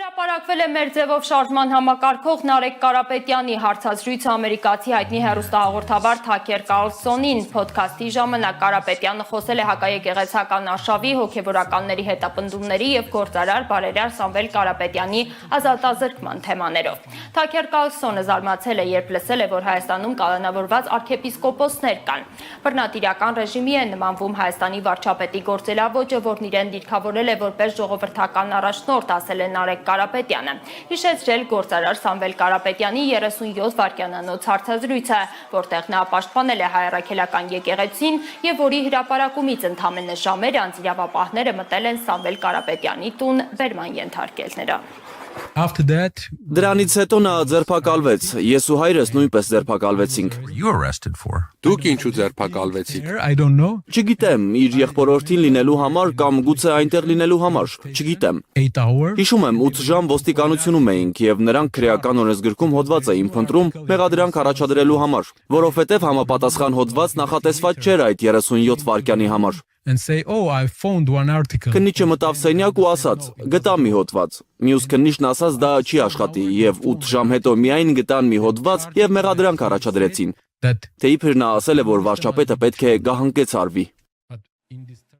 Հրապարակվել է մեր ձևով շարժման համակարգող Նարեկ Կարապետյանի հարցազրույցը ամերիկացի հայտնի հեռուստահաղորդավար Թաքեր Կարլսոնին։ Փոդքասթի ժամանակ Կարապետյանը խոսել է հակաեկեղեցական արշավի, հոգևորականների հետապնդումների եւ գործարար բարերար Սամվել Կարապետյանի ազատազրկման թեմաներով։ Թաքեր Կարլսոնը զարմացել է, երբ լսել է, որ Հայաստանում կալանավորված արքեպիսկոպոսներ կան։ Բռնատիրական ռեժիմի է նմանվում Հայաստանի վարչապետի գործելավոճը, որն իրեն դիրքավորել է որպես ժողովրդական առաջնորդ, ասել է Նարեկ Կարապետյանը։ Հիշեցրել գործարար Սամվել Կարապետյանի 37 վայրկյանանոց հարցազրույցը, որտեղ նա պաշտպանել է հայ առաքելական եկեղեցին եւ որի հրապարակումից ընդամենը ժամեր անց իրավապահները մտել են Սամվել Կարապետյանի տուն բերման ենթարկել նրան։ Դրանից հետո նա ձերբակալվեց, ես ու հայրս նույնպես ձերբակալվեցինք։ Դուք ինչու ձերբակալվեցիք։ Չգիտեմ, իր եղբորորդին լինելու համար կամ գուցե այնտեղ լինելու համար, չգիտեմ։ Հիշում եմ 8 ժամ ոստիկանությունում էինք եւ նրանք քրեական օրենսգրքում հոդված էին փնտրում մեղադրանք առաջադրելու համար, որովհետեւ համապատասխան հոդված նախատեսված չէր այդ 37 վայրկյանի համար։ Քննիչը մտավ սենյակ ու ասաց. գտա մի հոդված։ Մյուս քննիչն ասաց դա չի աշխատի եւ 8 ժամ հետո միայն գտան մի հոդված եւ մեղադրանք առաջադրեցին։ Թե իբր նա ասել է, որ վարչապետը պետք է գահանկեց արվի։